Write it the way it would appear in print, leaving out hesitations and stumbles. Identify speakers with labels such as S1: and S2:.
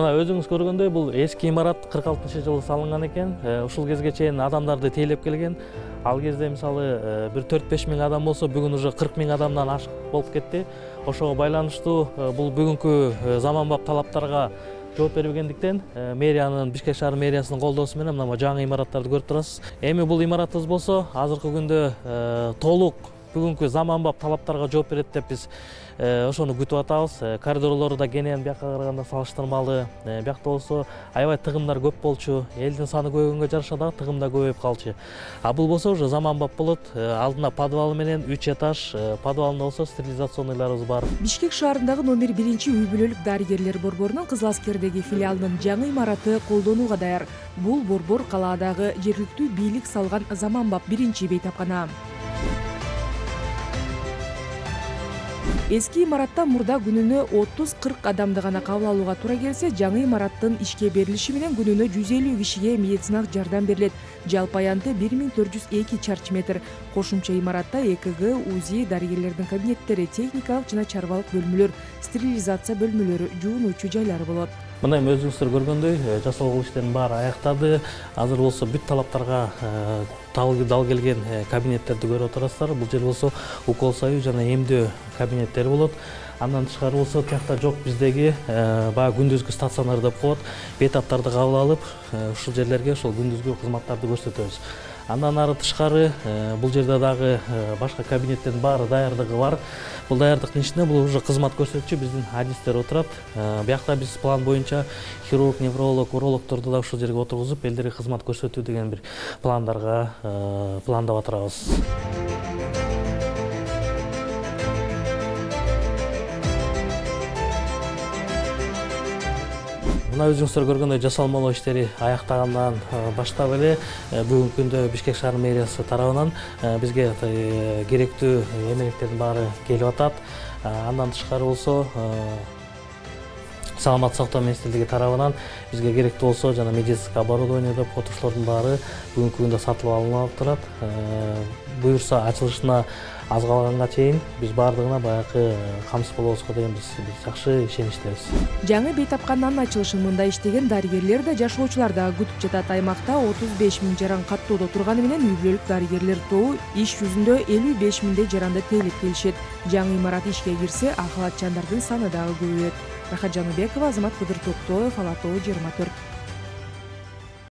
S1: Мына өзүңүз көргөндөй бул эски имарат 46-жылы салынган экен. Ушул кезге чейин адамдарды тейлеп келген. Ал кезде мисалы бир 4-5 миң адам болсо, бүгүн уже 40 миң адамдан ашык болуп кетти. Ошого байланыштуу бул бүгүнкү заманбап талаптарга жооп бербегендиктен мэриянын, Бишкек шаар мэриясынын колдоосу менен мына жаңы имараттарды көрүп турасыз. Эми бул имаратыбыз болсо азыркы күндө толук бүгүнкү заманбап талаптарга жооп берет деп биз ошону күтүп атабыз. Коридорлору да кенен бияка караганда салыштырмалуу. Биякта болсо аябай тыгымдар көп болчу. Элдин саны көбөйгөнгө жараша дагы тыгым да көбөйүп калчу. А бул болсо уже заманбап болот. Алдында подвалы менен 3 этаж, подвалында болсо стерилизационныйларыбыз бар.
S2: Бишкек шаарындагы номер 1 үй бүлөлүк дарыгерлер борборунун Кызыл Аскердеги филиалынын жаңы имараты колдонууга даяр. Бул борбор калаадагы жергиликтүү бийлик салган заманбап 1 бейтапкана. Эски имаратта мурда күнүнө 30-40 адамды гана кабыл алууга туура келсе, жаңы имараттын ишке берилиши менен күнүнө 150 кишиге медициналык жардам берилет. Жалпы аянты 1402 чарчы метр. Кошумча имаратта ЭКГ, УЗИ, дарыгерлердин кабинеттери, техникалык жана чарбалык бөлмөлөр, стерилизация бөлмөлөрү, жуунуучу жайлары болот.
S1: Мына эми өзүңүздөр көргөндөй жасалган иштердин баары аяктады. Азыр болсо бүт талаптарга дал келген кабинеттерди көрүп отурасыздар. Бул жер болсо укол салуу жана эмдөө кабинеттери болот. Андан тышкары болсо тиякта жок биздеги баягы күндүзгү стационар деп коет. Бейтаптарды кабыл алып, ушул жерлерге ошол күндүзгү кызматтарды көрсөтөбүз. Андан ары тышкары бул жерде дагы башка кабинеттердин баары даярдыгы бар. Бул даярдыктын ичинде бул уже кызмат көрсөтүүчү биздин адистер отурат. Биякта биз план боюнча хирург, невролог, урологдорду да ушул жерге отургузуп, элдерге кызмат көрсөтүү деген бир пландарга пландап атырабыз. Мына өзүңүздөр көргөндөй жасалмалоо иштери аяктагандан баштап эле бүгүнкү күндө Бишкек шаар мэриясы тарабынан бизге керектүү эмелектердин баары келип атат. Андан тышкары болсо Саламаттык сактоо министрлиги тарабынан бизге керектүү болсо жана медицинский оборудование деп коет, ошолордун баары бүгүнкү күндө сатылып алынып турат. Буюрса ачылышына аз калганга чейин биз баардыгына баягы камсыз болобузго деген биз жакшы ишеничтебиз.
S2: Жаңы бейтапкананын ачылышын мында иштеген дарыгерлер да жашоочулар да күтүп жатат. Аймакта 35 миң жаран каттоодо турганы менен үй бүлөлүк дарыгерлер тобу иш жүзүндө 55 миңдей жаранды тейлеп келишет. Жаңы имарат ишке кирсе, акылатчандардын саны дагы көбөйөт. Рахат Жаныбекова, Азамат Кыдыр Токтоев, Ала Тоо 24.